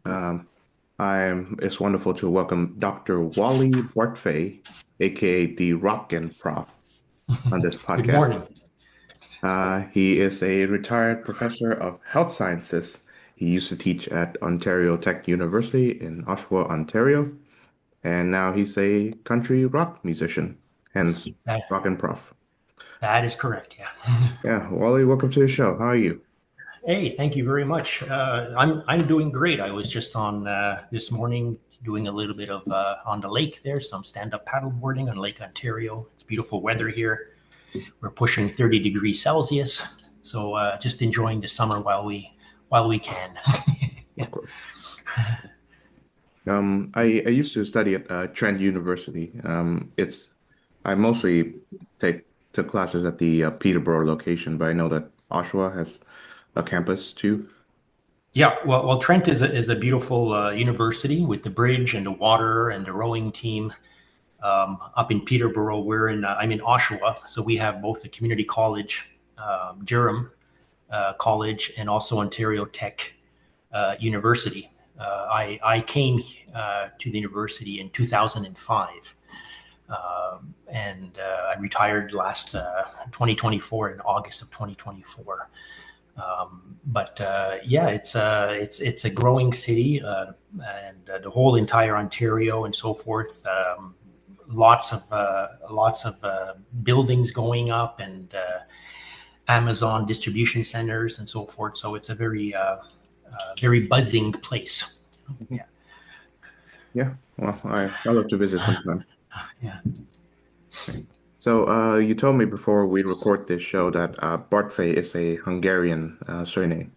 Um, it's wonderful to welcome Dr. Wally Bartfay, aka the Rockin' Prof, on this Good podcast. morning. He is a retired professor of health sciences. He used to teach at Ontario Tech University in Oshawa, Ontario, and now he's a country rock musician, hence That Rockin' Prof. that is correct. Yeah. Yeah, Wally, welcome to the show. How are you? Hey, thank you very much. I'm doing great. I was just on this morning doing a little bit of on the lake there, some stand up paddleboarding on Lake Ontario. It's beautiful weather here. We're pushing 30 degrees Celsius, so just enjoying the summer while we can. Yeah. Of course. I used to study at Trent University. I mostly take took classes at the Peterborough location, but I know that Oshawa has a campus too. Yeah, well, Trent is a beautiful university with the bridge and the water and the rowing team. Up in Peterborough, I'm in Oshawa, so we have both the community college, Durham College, and also Ontario Tech University. I came to the university in 2005, and I retired last 2024 in August of 2024. But yeah, it's a growing city, and the whole entire Ontario and so forth. Lots of buildings going up and Amazon distribution centers and so forth. So it's a very buzzing place. Mhm. Yeah, Yeah, well, I love to visit sometime. yeah. Okay. So, you told me before we record this show that Bartfay is a Hungarian surname.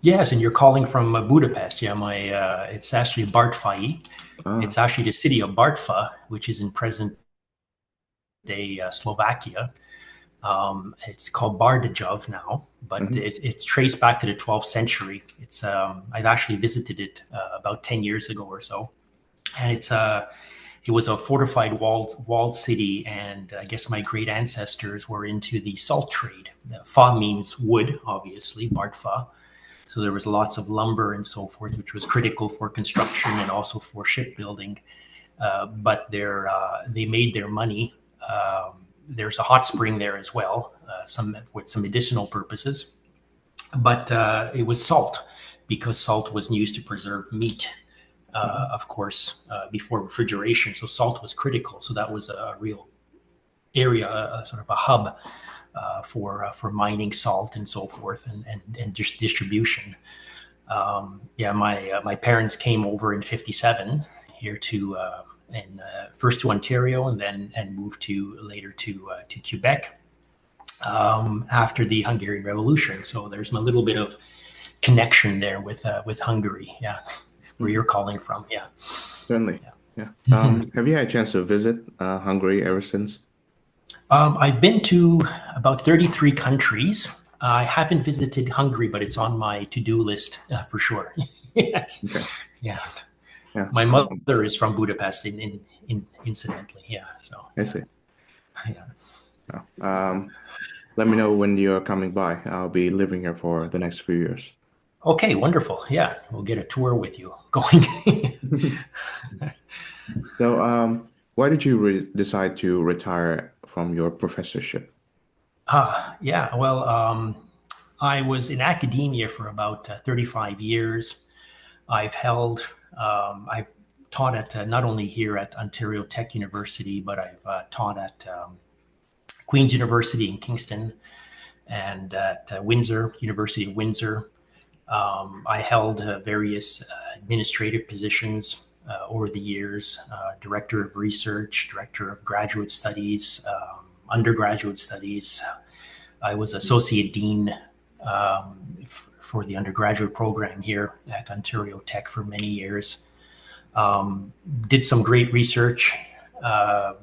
Yes, and you're calling from Budapest. Yeah, my it's actually Bartfai. Ah, It's actually the city of Bartfa, which is in present day Slovakia. It's called Bardejov now, but mhm. it's traced back to the 12th century. I've actually visited it about 10 years ago or so, and it was a fortified walled city, and I guess my great ancestors were into the salt trade. Fa means wood, obviously, Bardfa. So there was lots of lumber and so forth, which was critical for construction and also for shipbuilding. But they made their money. There's a hot spring there as well, some with some medicinal purposes. But it was salt because salt was used to preserve meat, Mhm. of course, before refrigeration. So salt was critical. So that was a real area, a sort of a hub for mining salt and so forth, and just distribution. Yeah, my parents came over in '57 here to and first to Ontario and then and moved to later to Quebec after the Hungarian Revolution. So there's a little bit of connection there with Hungary. Yeah, where Mhm. you're calling from. Yeah. Certainly. Yeah. Have you had a chance to visit Hungary ever since? I've been to about 33 countries. I haven't visited Hungary, but it's on my to-do list for sure. Yes. Okay. Yeah. Yeah. My mother is from Budapest, incidentally. Yeah. So, I yeah. see. Yeah. Yeah. Let me know when you're coming by. I'll be living here for the next few years. Okay. Wonderful. Yeah. We'll get a tour with you going. So, why did you re decide to retire from your professorship? Yeah. Well, I was in academia for about 35 years. I've taught at not only here at Ontario Tech University, but I've taught at Queen's University in Kingston and at Windsor, University of Windsor. I held various administrative positions over the years, director of research, director of graduate studies, undergraduate studies. I was associate dean for the undergraduate program here at Ontario Tech for many years. Did some great research, uh,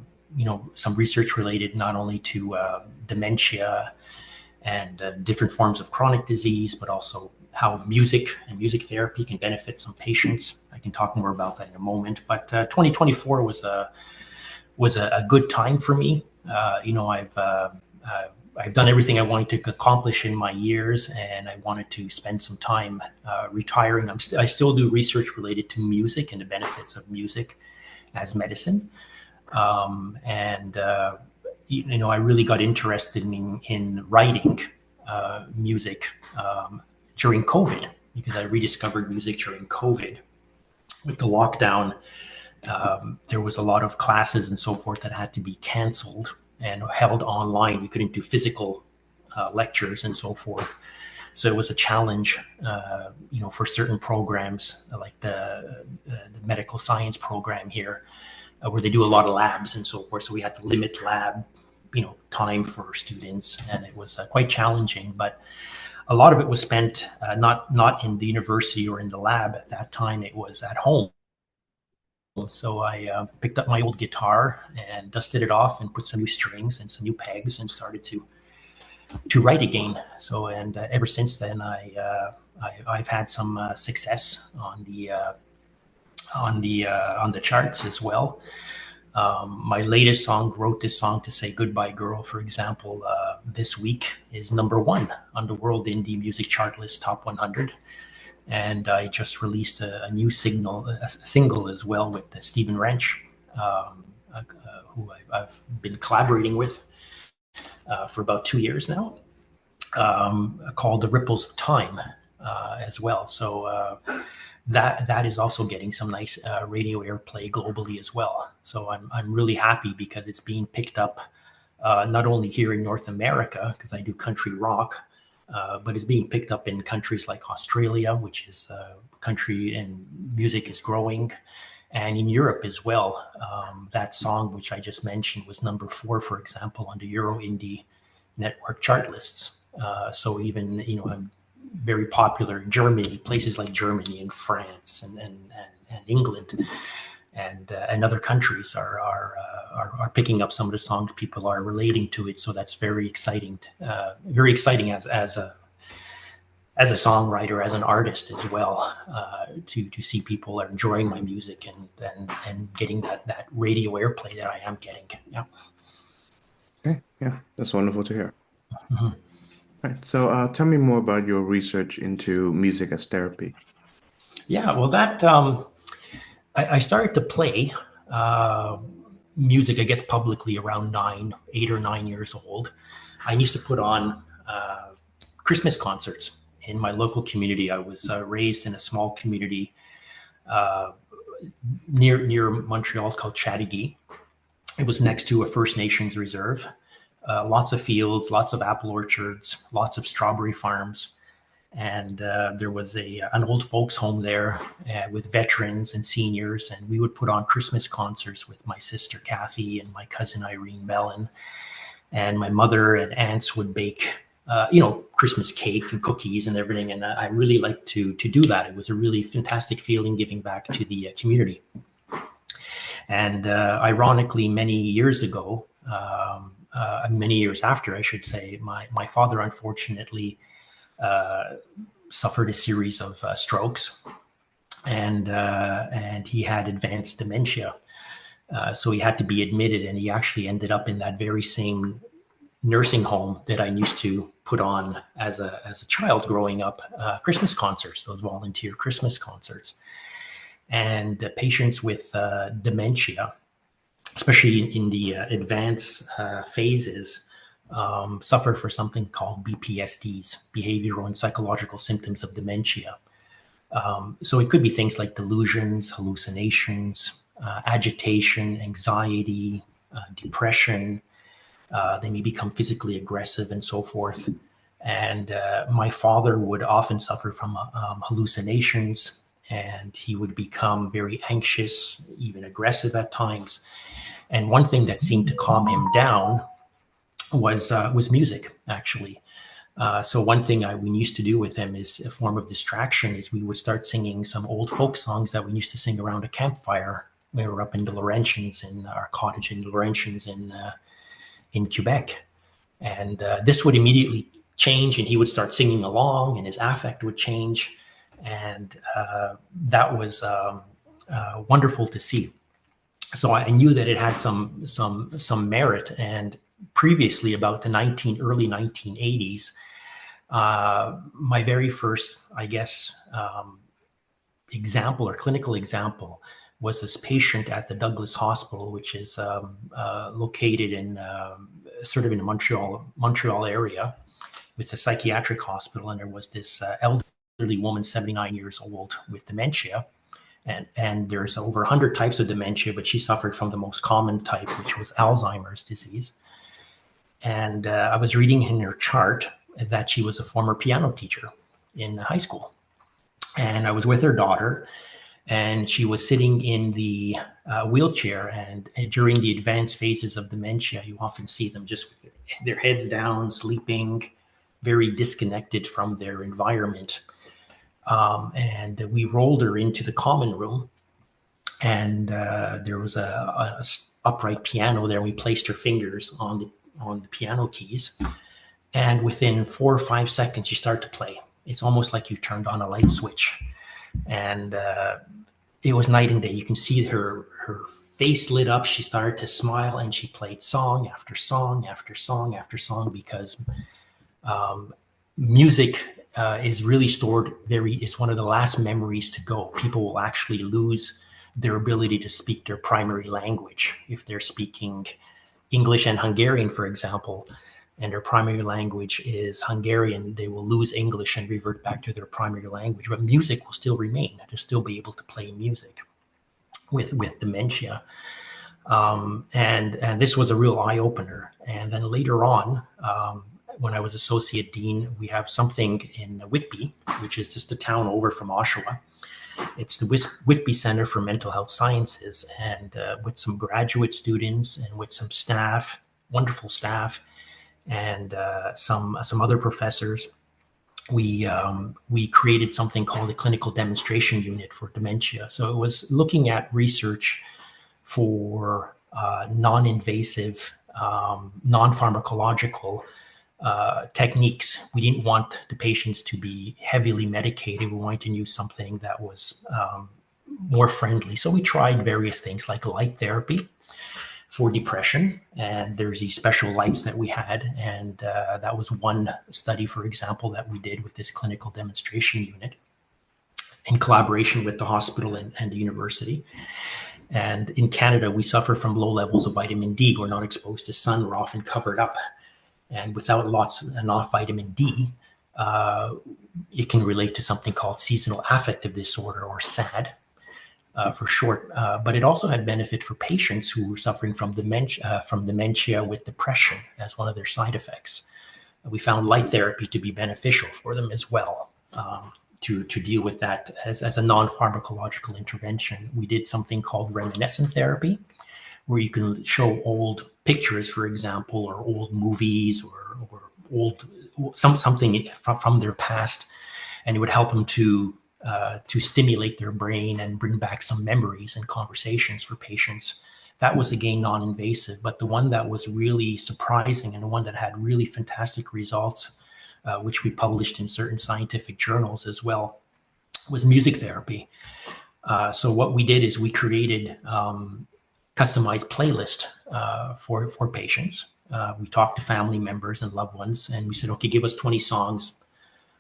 some research related not only to dementia and different forms of chronic disease, but also how music and music therapy can benefit some patients. I can talk more about that in a moment. But 2024 was a good time for me. I've I've done everything I wanted to accomplish in my years, and I wanted to spend some time retiring. I still do research related to music and the benefits of music as medicine. And I really got interested in writing music during COVID, because I rediscovered music during COVID. With the lockdown, there was a lot of classes and so forth that had to be canceled and held online. We couldn't do physical lectures and so forth. So it was a challenge, for certain programs like the medical science program here, where they do a lot of labs and so forth. So we had to limit lab, time for students, and it was quite challenging. But a lot of it was spent not in the university or in the lab at that time. It was at home. So I picked up my old guitar and dusted it off and put some new strings and some new pegs and started to write again. So and ever since then, I've had some success on the charts as well. My latest song, Wrote This Song to Say Goodbye Girl, for example, this week is #1 on the World Indie Music Chart List Top 100. And I just released a new single as well with Stephen Wrench, who I've been collaborating with for about 2 years now, called The Ripples of Time as well. So that is also getting some nice radio airplay globally as well. So I'm really happy because it's being picked up not only here in North America, because I do country rock, but it's being picked up in countries like Australia, which is a country and music is growing, and in Europe as well. That song, which I just mentioned, was #4, for example, on the Euro Indie Network chart lists. So even, I'm very popular in Germany, places like Germany and France and England and other countries are picking up some of the songs. People are relating to it, so that's very exciting. Very exciting as a songwriter, as an artist as well, to see people are enjoying my music and getting that radio airplay that I am getting. Yeah. Okay, yeah, that's wonderful to hear. Right, so tell me more about your research into music as therapy. Yeah. Well, that I started to play music, I guess, publicly around 8 or 9 years old. I used to put on Christmas concerts in my local community. I was raised in a small community near Montreal called Chatigui. It was next to a First Nations reserve. Lots of fields, lots of apple orchards, lots of strawberry farms. And there was an old folks home there with veterans and seniors, and we would put on Christmas concerts with my sister Kathy and my cousin Irene Mellon, and my mother and aunts would bake Christmas cake and cookies and everything. And I really liked to do that. It was a really fantastic feeling, giving back to the community. And ironically, many years ago, many years after, I should say, my father unfortunately suffered a series of strokes, and he had advanced dementia. So he had to be admitted, and he actually ended up in that very same nursing home that I used to put on as a child growing up, Christmas concerts, those volunteer Christmas concerts. And patients with dementia, especially in the advanced phases, suffer for something called BPSDs, behavioral and psychological symptoms of dementia. So it could be things like delusions, hallucinations, agitation, anxiety, depression. They may become physically aggressive and so forth. And my father would often suffer from hallucinations, and he would become very anxious, even aggressive at times. And one thing that seemed to calm him down was music, actually. So one thing we used to do with him is a form of distraction is we would start singing some old folk songs that we used to sing around a campfire. We were up in the Laurentians, in our cottage in the Laurentians in Quebec. And this would immediately change, and he would start singing along, and his affect would change. And that was wonderful to see. So I knew that it had some merit, and previously, about the early 1980s, my very first, I guess, example or clinical example was this patient at the Douglas Hospital, which is located in sort of in the Montreal area. It's a psychiatric hospital, and there was this elderly woman, 79 years old, with dementia. And there's over 100 types of dementia, but she suffered from the most common type, which was Alzheimer's disease. And I was reading in her chart that she was a former piano teacher in high school. And I was with her daughter, and she was sitting in the wheelchair. And during the advanced phases of dementia, you often see them just with their heads down, sleeping, very disconnected from their environment. And we rolled her into the common room, and there was a upright piano there. We placed her fingers on the piano keys, and within 4 or 5 seconds, she started to play. It's almost like you turned on a light switch, and it was night and day. You can see her face lit up. She started to smile, and she played song after song after song after song, because music is really stored it's one of the last memories to go. People will actually lose their ability to speak their primary language. If they're speaking English and Hungarian, for example, and their primary language is Hungarian, they will lose English and revert back to their primary language. But music will still remain. They'll still be able to play music with dementia. And this was a real eye-opener. And then later on, when I was associate dean, we have something in Whitby, which is just a town over from Oshawa. It's the Whitby Center for Mental Health Sciences, and with some graduate students and with some staff, wonderful staff, and some other professors, we created something called a clinical demonstration unit for dementia. So it was looking at research for non-invasive, non-pharmacological techniques. We didn't want the patients to be heavily medicated. We wanted to use something that was more friendly. So we tried various things like light therapy for depression. And there's these special lights that we had. And that was one study, for example, that we did with this clinical demonstration unit in collaboration with the hospital and the university. And in Canada, we suffer from low levels of vitamin D. We're not exposed to sun. We're often covered up. And without enough vitamin D, it can relate to something called seasonal affective disorder, or SAD for short. But it also had benefit for patients who were suffering from dementia with depression as one of their side effects. We found light therapy to be beneficial for them as well, to deal with that as a non-pharmacological intervention. We did something called reminiscent therapy, where you can show old pictures, for example, or old movies, or old something from their past, and it would help them to stimulate their brain and bring back some memories and conversations for patients. That was, again, non-invasive. But the one that was really surprising, and the one that had really fantastic results, which we published in certain scientific journals as well, was music therapy. So what we did is we created customized playlist for patients. We talked to family members and loved ones, and we said, okay, give us 20 songs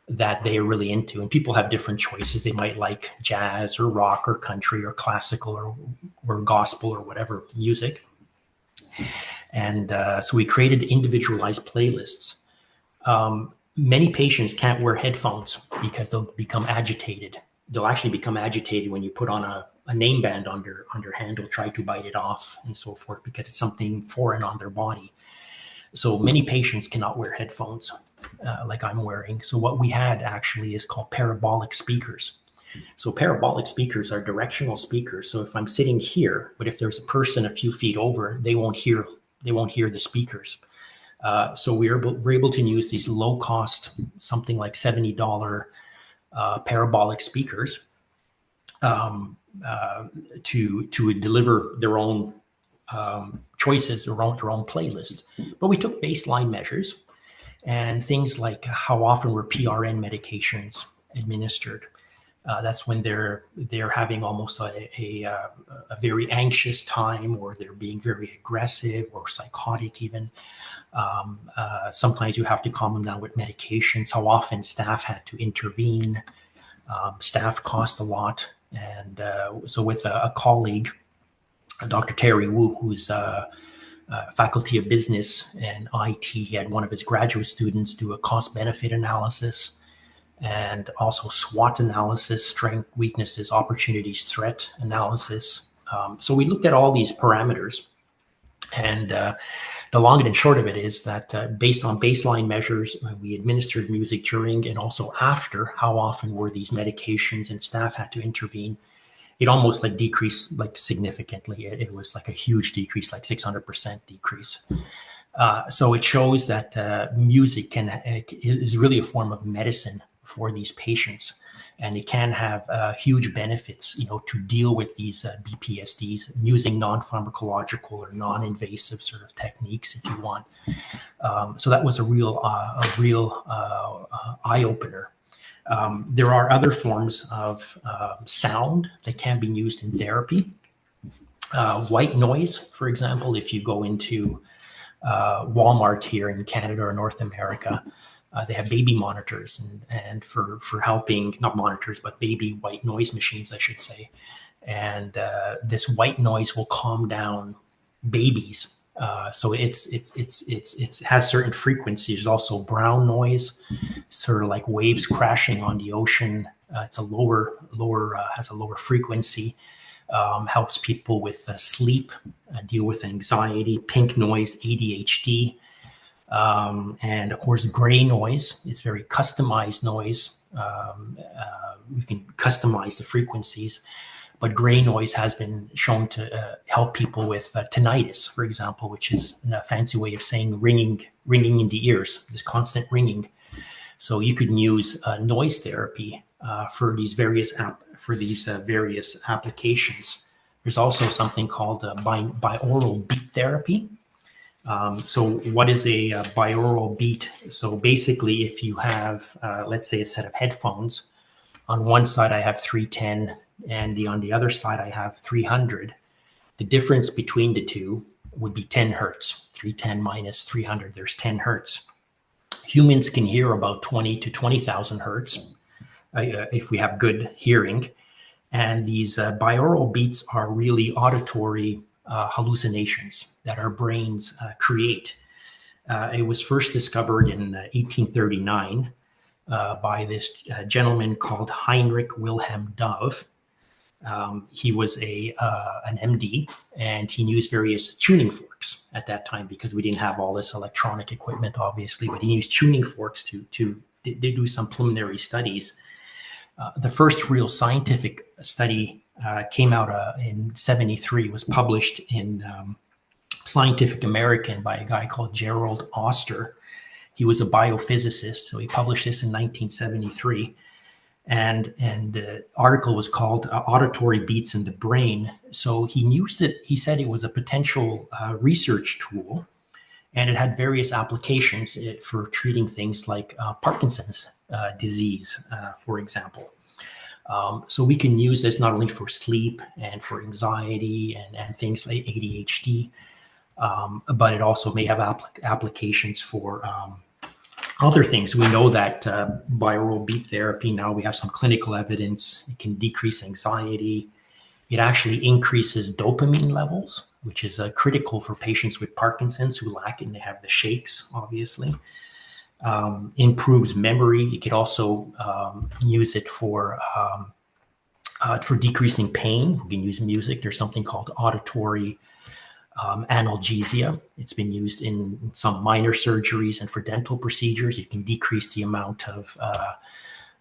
that they are really into. And people have different choices. They might like jazz or rock or country or classical or gospel or whatever music. And so we created individualized playlists. Many patients can't wear headphones because they'll become agitated. They'll actually become agitated when you put on a name band on their hand, or try to bite it off and so forth, because it's something foreign on their body. So many patients cannot wear headphones like I'm wearing. So what we had actually is called parabolic speakers. So parabolic speakers are directional speakers. So if I'm sitting here, but if there's a person a few feet over, they won't hear the speakers. So we're able to use these low cost, something like $70 parabolic speakers to deliver their own choices, their own playlist. But we took baseline measures and things like how often were PRN medications administered, That's when they're having almost a very anxious time, or they're being very aggressive or psychotic even. Sometimes you have to calm them down with medications. How often staff had to intervene. Staff cost a lot. And so with a colleague, Dr. Terry Wu, who's Faculty of Business and IT, he had one of his graduate students do a cost benefit analysis and also SWOT analysis, strength, weaknesses, opportunities, threat analysis. So we looked at all these parameters. And the long and short of it is that based on baseline measures, we administered music during and also after. How often were these medications, and staff had to intervene? It almost like decreased like significantly. It was like a huge decrease, like 600% decrease. So it shows that music is really a form of medicine for these patients, and it can have huge benefits, to deal with these BPSDs using non-pharmacological or non-invasive sort of techniques, if you want. So that was a real eye opener. There are other forms of sound that can be used in therapy. White noise, for example, if you go into Walmart here in Canada or North America, they have baby monitors and for helping, not monitors, but baby white noise machines, I should say. And this white noise will calm down babies. So it has certain frequencies. There's also brown noise, sort of like waves crashing on the ocean. It's a has a lower frequency. Helps people with sleep, deal with anxiety. Pink noise, ADHD. And of course, gray noise is very customized noise. We can customize the frequencies, but gray noise has been shown to help people with tinnitus, for example, which is a fancy way of saying ringing in the ears, this constant ringing. So you could use noise therapy for these various applications. There's also something called binaural beat therapy. So what is a binaural beat? So basically, if you have, let's say, a set of headphones, on one side I have 310 and on the other side I have 300. The difference between the two would be 10 hertz. 310 minus 300, there's 10 hertz. Humans can hear about 20 to 20,000 hertz if we have good hearing. And these binaural beats are really auditory hallucinations that our brains create. It was first discovered in 1839 by this gentleman called Heinrich Wilhelm Dove. He was an MD, and he used various tuning forks at that time because we didn't have all this electronic equipment, obviously, but he used tuning forks to do some preliminary studies. The first real scientific study came out in 1973, was published in Scientific American by a guy called Gerald Oster. He was a biophysicist, so he published this in 1973. And the article was called Auditory Beats in the Brain. So he used it, he said it was a potential research tool, and it had various applications for treating things like Parkinson's disease, for example. So we can use this not only for sleep and for anxiety and things like ADHD, but it also may have applications for other things. We know that binaural beat therapy, now we have some clinical evidence, it can decrease anxiety. It actually increases dopamine levels, which is critical for patients with Parkinson's who lack it, and they have the shakes, obviously. Improves memory. You could also use it for decreasing pain. We can use music. There's something called auditory analgesia. It's been used in some minor surgeries and for dental procedures. You can decrease the amount of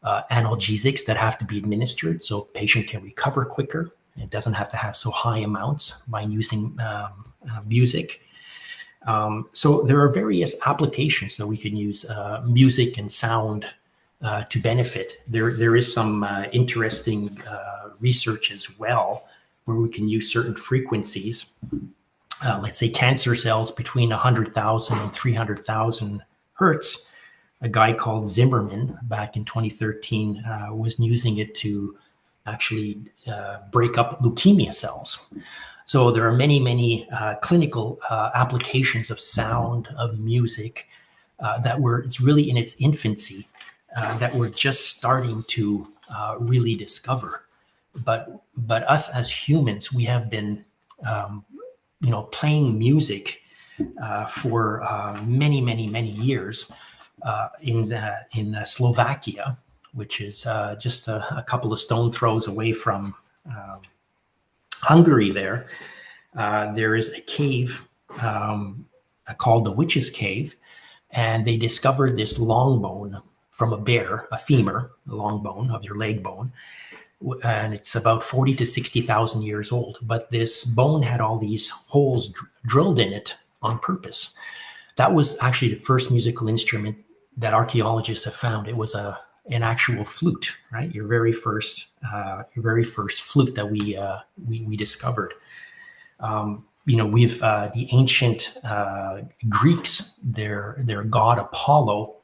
analgesics that have to be administered so patient can recover quicker. It doesn't have to have so high amounts by using music. So there are various applications that we can use music and sound to benefit. There is some interesting research as well where we can use certain frequencies. Let's say cancer cells between 100,000 and 300,000 hertz a guy called Zimmerman back in 2013 was using it to actually break up leukemia cells. So there are many, many clinical applications of sound, of music, it's really in its infancy, that we're just starting to really discover. But us as humans, we have been, playing music for many, many, many years in Slovakia, which is just a couple of stone throws away from Hungary. There is a cave called the Witch's Cave, and they discovered this long bone from a bear, a femur, a long bone of your leg bone, and it's about 40 to 60,000 years old. But this bone had all these holes drilled in it on purpose. That was actually the first musical instrument that archaeologists have found. It was an actual flute, right? Your very first flute that we discovered. We've the ancient Greeks, their god Apollo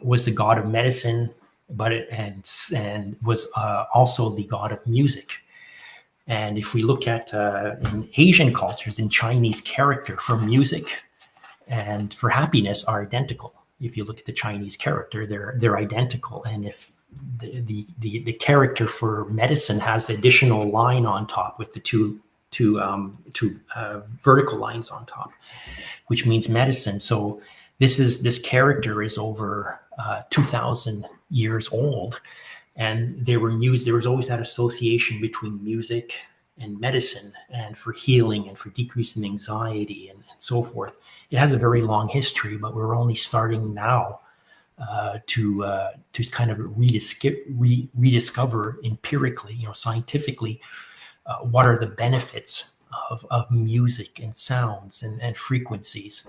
was the god of medicine, and was also the god of music. And if we look at in Asian cultures, in Chinese character for music and for happiness are identical. If you look at the Chinese character, they're identical. And if the character for medicine has the additional line on top with the two vertical lines on top, which means medicine. So this character is over 2,000 years old, and there was always that association between music and medicine, and for healing and for decreasing anxiety and so forth. It has a very long history, but we're only starting now to kind of rediscover empirically, scientifically, what are the benefits of music and sounds and frequencies.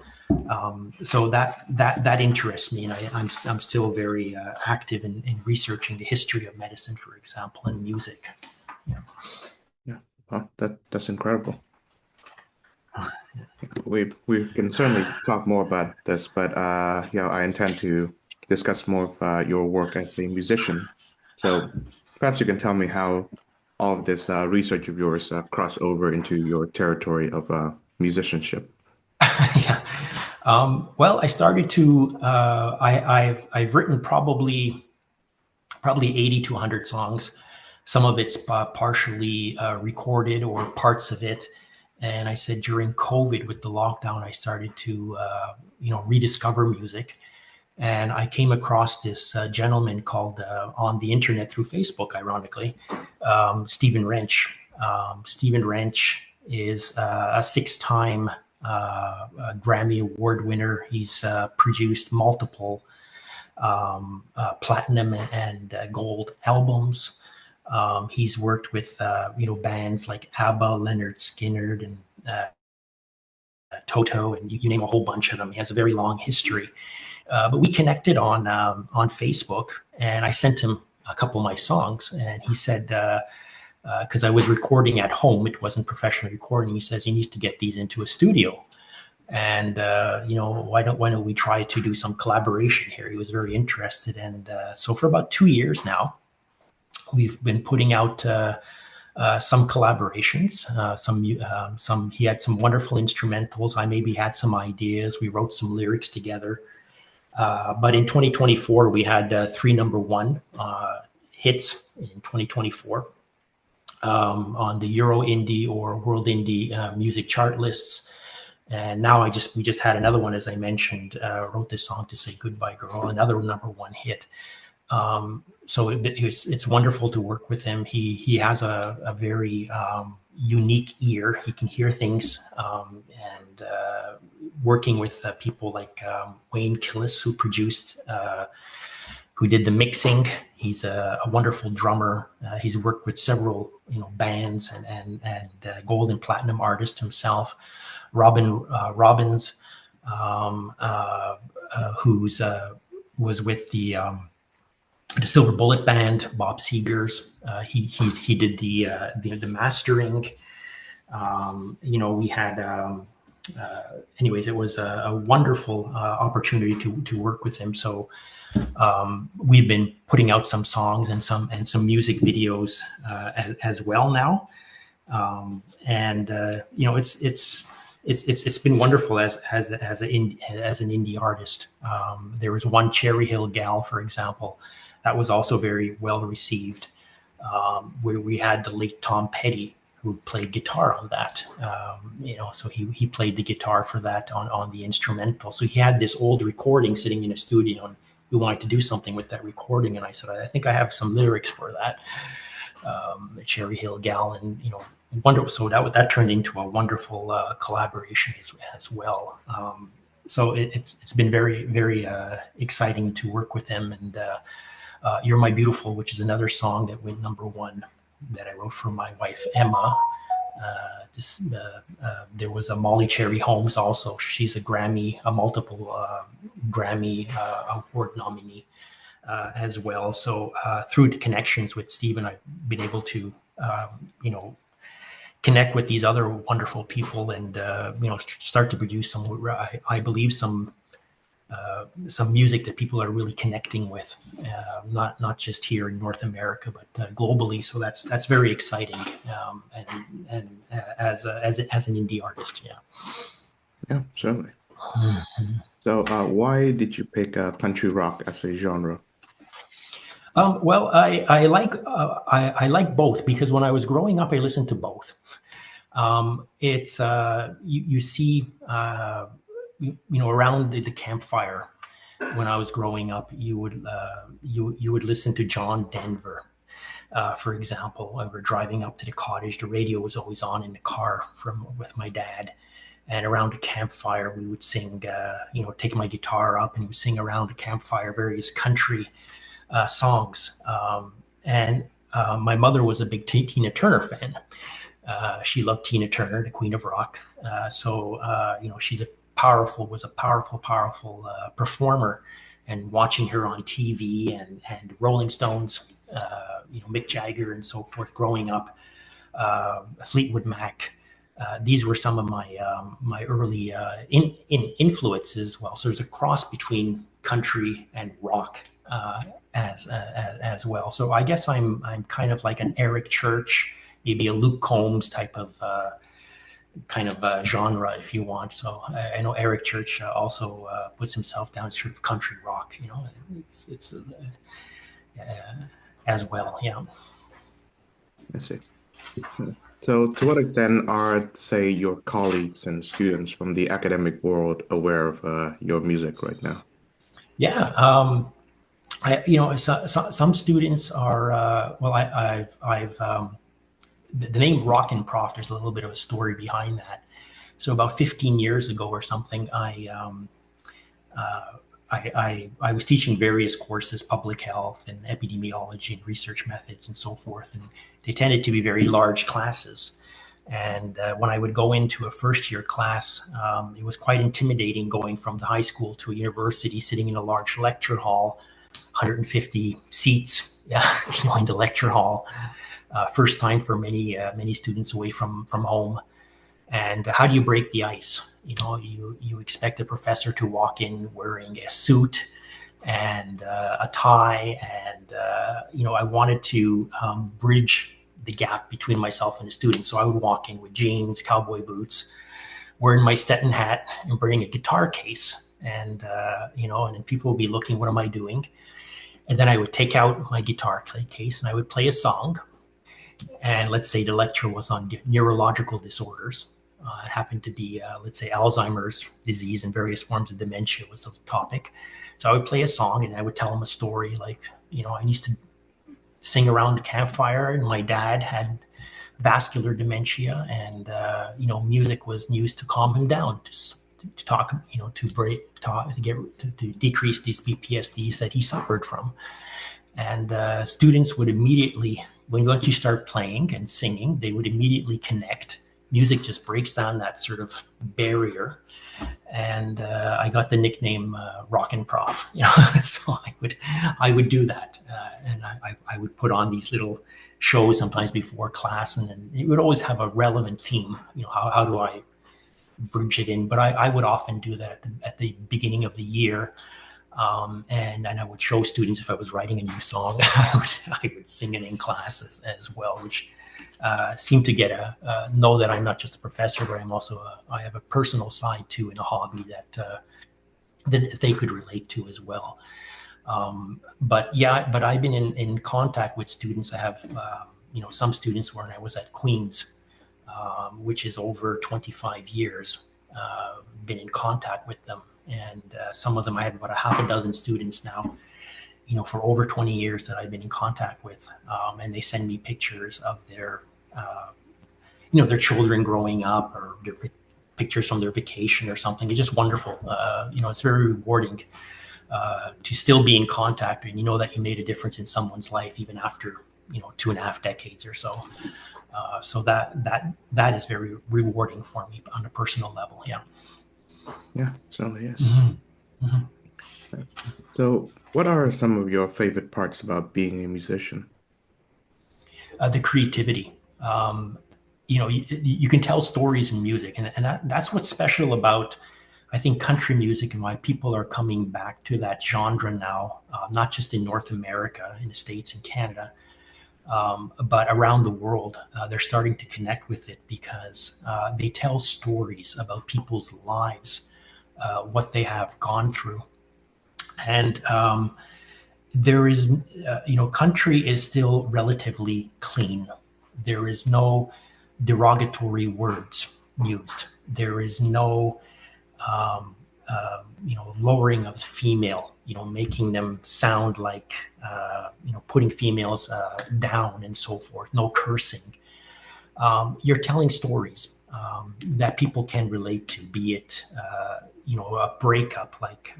So that interests me, and I'm still very active in researching the history of medicine, for example, and music. Yeah. Yeah, well, that's incredible. We can certainly talk more about this, but I intend to discuss more of your work as a musician. So perhaps you can tell me how all of this research of yours cross over into your territory of musicianship. Yeah. Well, I started to. I've written probably 80 to 100 songs. Some of it's partially recorded or parts of it. And I said during COVID with the lockdown, I started to rediscover music. And I came across this gentleman called on the internet through Facebook, ironically, Stephen Wrench. Stephen Wrench is a 6-time Grammy Award winner. He's produced multiple platinum and gold albums. He's worked with bands like ABBA, Leonard Skinner, and Toto, and you name a whole bunch of them. He has a very long history. But we connected on Facebook, and I sent him a couple of my songs, and he said, because I was recording at home, it wasn't professional recording. He says, "You need to get these into a studio, and why don't we try to do some collaboration here?" He was very interested, and so for about 2 years now, we've been putting out some collaborations. Some he had some wonderful instrumentals. I maybe had some ideas. We wrote some lyrics together. But in 2024, we had 3 number 1 hits in 2024 on the Euro Indie or World Indie music chart lists. And now we just had another one, as I mentioned, wrote this song to say Goodbye Girl, another number 1 hit. So it's wonderful to work with him. He has a very unique ear. He can hear things, and working with people like Wayne Killis, who did the mixing. He's a wonderful drummer. He's worked with several bands and gold and platinum artists himself. Robin Robbins, who's was with the Silver Bullet Band, Bob Seger's. He did the mastering. We had anyways, it was a wonderful opportunity to work with him. So we've been putting out some songs and some music videos as well now. And it's been wonderful as an indie artist. There was one Cherry Hill Gal, for example, that was also very well received. Where we had the late Tom Petty, who played guitar on that. So he played the guitar for that on the instrumental. So he had this old recording sitting in a studio, and we wanted to do something with that recording. And I said, I think I have some lyrics for that, Cherry Hill Gal, and wonderful. So that turned into a wonderful collaboration as well. So it's been very very exciting to work with them. And You're My Beautiful, which is another song that went #1 that I wrote for my wife Emma. There was a Molly Cherry Holmes also. She's a multiple Grammy award nominee as well. So through the connections with Stephen, I've been able to connect with these other wonderful people, and start to produce I believe some music that people are really connecting with, not just here in North America, but globally. So that's very exciting, and as an indie artist, yeah. Yeah, certainly. So, why did you pick country rock as a genre? Well, I like both, because when I was growing up, I listened to both. It's you see around the campfire when I was growing up, you would listen to John Denver, for example. When we're driving up to the cottage, the radio was always on in the car with my dad, and around the campfire we would sing. Take my guitar up and we would sing around the campfire various country songs. And My mother was a big Tina Turner fan. She loved Tina Turner, the Queen of Rock. She's was a powerful performer. And watching her on TV and Rolling Stones, Mick Jagger and so forth, growing up, Fleetwood Mac. These were some of my early influences. Well, so there's a cross between country and rock as well. So I guess I'm kind of like an Eric Church, maybe a Luke Combs type of genre, if you want. So I know Eric Church also puts himself down sort of country rock. It's as well. Yeah. I see. So, to what extent are, say, your colleagues and students from the academic world aware of your music right now? Yeah. Some students are. The name Rock and Prof. There's a little bit of a story behind that. So about 15 years ago or something, I was teaching various courses, public health and epidemiology and research methods and so forth, and they tended to be very large classes. And when I would go into a first year class, it was quite intimidating going from the high school to a university, sitting in a large lecture hall, 150 seats, in the lecture hall. First time for many students away from home. And how do you break the ice? You expect a professor to walk in wearing a suit and a tie, and I wanted to bridge the gap between myself and the students. So I would walk in with jeans, cowboy boots, wearing my Stetson hat, and bringing a guitar case, and then people would be looking, what am I doing? And then I would take out my guitar case and I would play a song. And let's say the lecture was on neurological disorders. It happened to be, let's say, Alzheimer's disease and various forms of dementia was the topic. So I would play a song and I would tell them a story like, I used to sing around the campfire, and my dad had vascular dementia, and music was used to calm him down, to talk, to decrease these PTSDs that he suffered from. And students would immediately, once you start playing and singing, they would immediately connect. Music just breaks down that sort of barrier. And I got the nickname Rock and Prof. So I would do that, and I would put on these little shows sometimes before class, and then it would always have a relevant theme. How do I bridge it in. But I would often do that at the beginning of the year. And I would show students if I was writing a new song, I would sing it in classes as well, which seemed to get know that I'm not just a professor, but I have a personal side too, in a hobby that they could relate to as well. But I've been in contact with students. I have, some students when I was at Queen's, which is over 25 years, been in contact with them. And some of them, I had about a half a dozen students now, for over 20 years that I've been in contact with. And they send me pictures of their children growing up, or their pictures from their vacation or something. It's just wonderful. It's very rewarding to still be in contact, and that you made a difference in someone's life even after 2.5 decades or so. So that is very rewarding for me on a personal level. Yeah. Yeah, certainly is. Mm-hmm. Mm-hmm. So, what are some of your favorite parts about being a musician? The creativity. You can tell stories in music, and that's what's special about, I think, country music, and why people are coming back to that genre now, not just in North America, in the States and Canada, but around the world. They're starting to connect with it because they tell stories about people's lives, what they have gone through. And there is, country is still relatively clean. There is no derogatory words used. There is no, lowering of female, making them sound like, putting females down and so forth. No cursing. You're telling stories that people can relate to, be it, a breakup, like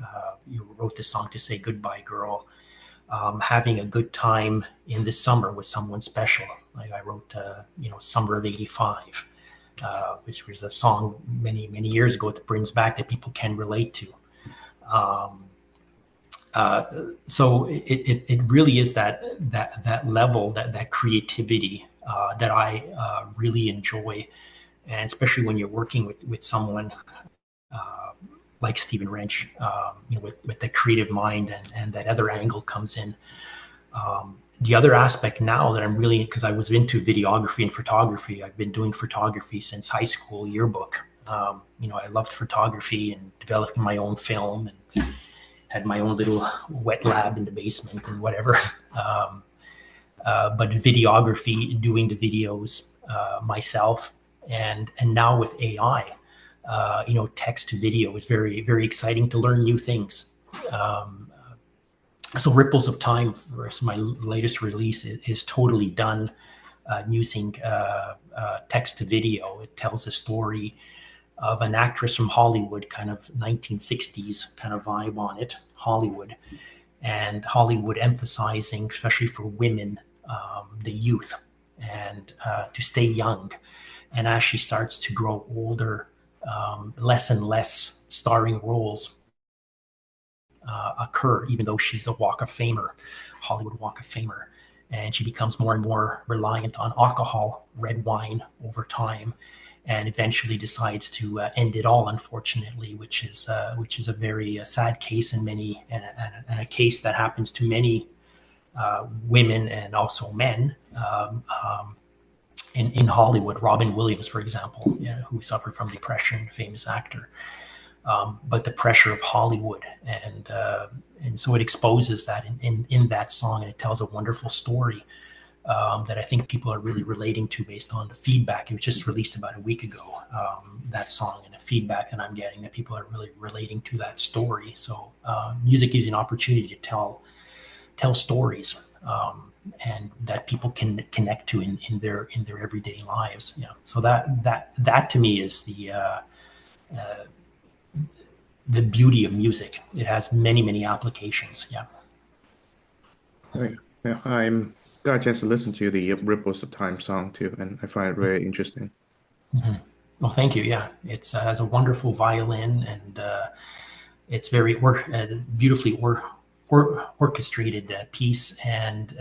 you wrote the song to say goodbye, girl. Having a good time in the summer with someone special. Like I wrote, Summer of '85, which was a song many, many years ago that brings back, that people can relate to. So it really is that level, that creativity that I really enjoy, and especially when you're working with someone like Stephen Wrench, with the creative mind, and that other angle comes in. The other aspect now that I'm really, because I was into videography and photography, I've been doing photography since high school yearbook. I loved photography and developing my own film, and had my own little wet lab in the basement and whatever. But videography, doing the videos myself, and now with AI, text to video is very, very exciting to learn new things. So Ripples of Time, my latest release, is totally done using text to video. It tells a story of an actress from Hollywood, kind of 1960s kind of vibe on it, Hollywood, and Hollywood emphasizing, especially for women, the youth, and to stay young. And as she starts to grow older, less and less starring roles occur, even though she's a Walk of Famer, Hollywood Walk of Famer. And she becomes more and more reliant on alcohol, red wine, over time, and eventually decides to end it all, unfortunately, which is a very sad case, and a case that happens to many women and also men in Hollywood. Robin Williams, for example, who suffered from depression, famous actor. But the pressure of Hollywood, and so it exposes that in that song, and it tells a wonderful story that I think people are really relating to based on the feedback. It was just released about a week ago, that song, and the feedback that I'm getting, that people are really relating to that story. So music gives you an opportunity to tell stories, and that people can connect to in their everyday lives. Yeah. So that to me is the beauty of music. It has many, many applications. Yeah. Right. Yeah, I'm got a chance to listen to the Ripples of Time song too, and I find it very interesting. Mm-hmm. Well, thank you. Yeah, it has a wonderful violin, and it's very beautifully orchestrated piece. And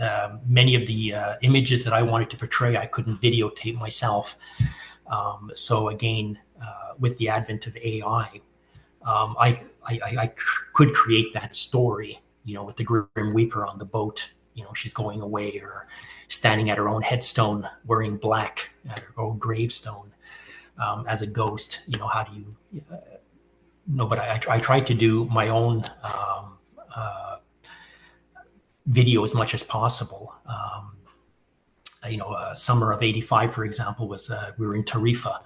many of the images that I wanted to portray, I couldn't videotape myself. So again, with the advent of AI, I could create that story, with the Grim Reaper on the boat. She's going away, or standing at her own headstone wearing black at her own gravestone, as a ghost. How do you? No, but I tried to do my own video as much as possible. Summer of '85, for example, was we were in Tarifa,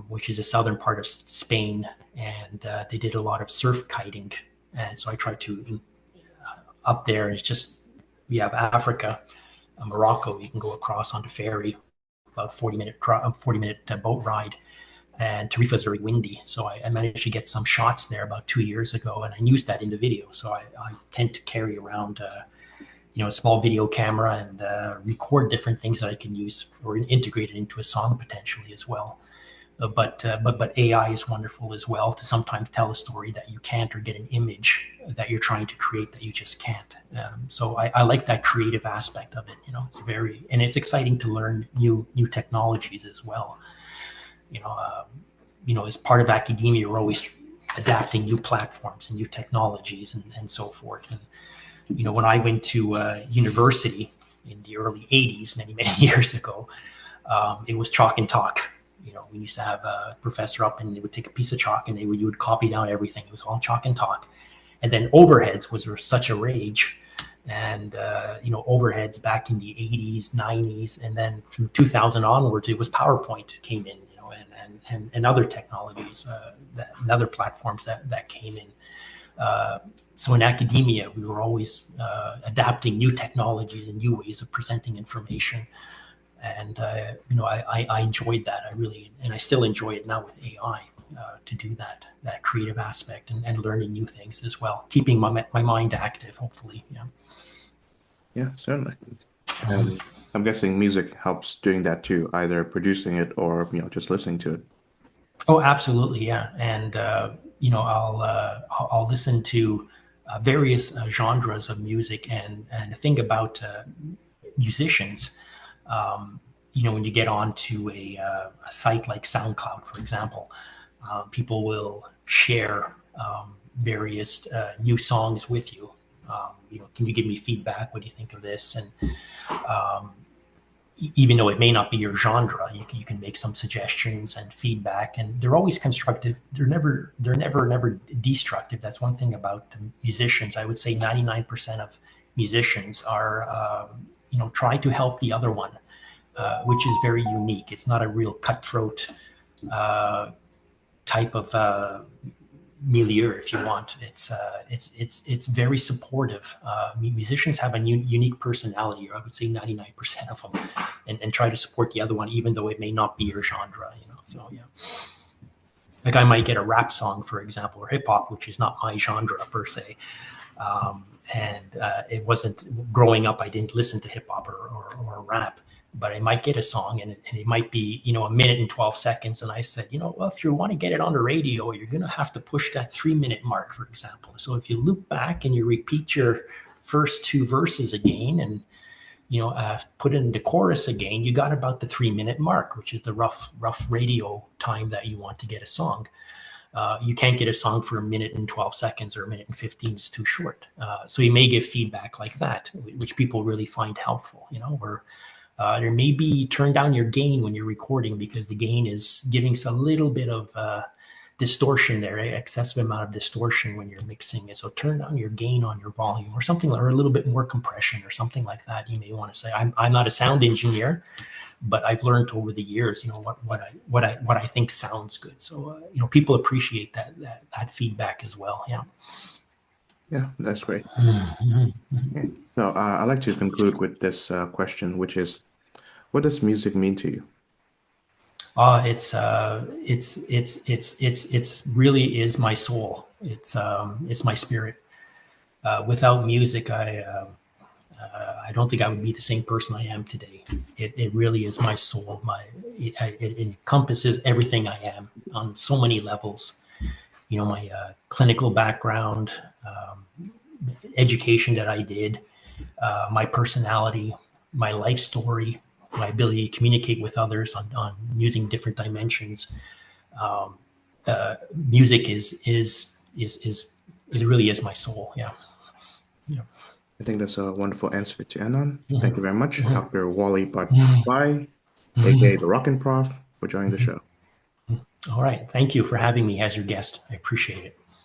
which is the southern part of Spain, and they did a lot of surf kiting. And so I tried to up there, and it's just, we have Africa, Morocco. You can go across on the ferry, about 40-minute boat ride. And Tarifa is very windy, so I managed to get some shots there about 2 years ago, and I used that in the video. So I tend to carry around a small video camera and record different things that I can use or integrate it into a song potentially as well. But AI is wonderful as well to sometimes tell a story that you can't, or get an image that you're trying to create that you just can't. So I like that creative aspect of it. It's exciting to learn new technologies as well. As part of academia, we're always adapting new platforms and new technologies and so forth. And when I went to university in the early '80s, many years ago, it was chalk and talk. We used to have a professor up, and they would take a piece of chalk, and you would copy down everything. It was all chalk and talk. And then overheads were such a rage. And, overheads back in the '80s, '90s. And then from 2000 onwards, it was PowerPoint came in, and other technologies, and other platforms that came in. So in academia, we were always adapting new technologies and new ways of presenting information. And, I enjoyed that. And I still enjoy it now with AI, to do that creative aspect and learning new things as well, keeping my mind active, hopefully. Yeah. Yeah, certainly. And I'm guessing music helps doing that too, either producing it or, just listening to it. Oh, absolutely. Yeah. And, I'll listen to various genres of music, and the thing about musicians, when you get onto a site like SoundCloud, for example, people will share various new songs with you. Can you give me feedback? What do you think of this? And even though it may not be your genre, you can make some suggestions and feedback, and they're always constructive. They're never destructive. That's one thing about musicians. I would say 99% of musicians are, try to help the other one, which is very unique. It's not a real cutthroat type of milieu, if you want. It's very supportive. Musicians have a unique personality, or I would say 99% of them, and try to support the other one, even though it may not be your genre. So yeah. Like I might get a rap song, for example, or hip hop, which is not my genre per se. And it wasn't, growing up, I didn't listen to hip hop or rap, but I might get a song, and it might be, a minute and 12 seconds. And I said, well, if you want to get it on the radio, you're going to have to push that 3-minute mark, for example. So if you loop back and you repeat your first two verses again, and, put in the chorus again, you got about the 3-minute mark, which is the rough radio time that you want to get a song. You can't get a song for 1 minute and 12 seconds or 1 minute and 15. It's too short. So you may give feedback like that, which people really find helpful, where there may be turn down your gain when you're recording, because the gain is giving us a little bit of distortion there, excessive amount of distortion when you're mixing it. So turn down your gain on your volume, or something, or a little bit more compression or something like that. You may want to say, I'm not a sound engineer, but I've learned over the years, what I think sounds good. So people appreciate that feedback as well. Yeah. Yeah, that's great. Okay. So I'd like to conclude with this question, which is, what does music mean to you? It's really is my soul. It's my spirit. Without music, I don't think I would be the same person I am today. It really is my soul. It encompasses everything I am on so many levels. My clinical background, education that I did, my personality, my life story, my ability to communicate with others on using different dimensions. music is it really is my soul. Yeah. Yeah. I think that's a wonderful answer to end on. Thank Mhm. you very much, Mhm. Dr. Wally Mhm. Bartfay, aka Mhm. the Rockin' Prof, for joining the show. All right. Thank you for having me as your guest. I appreciate it.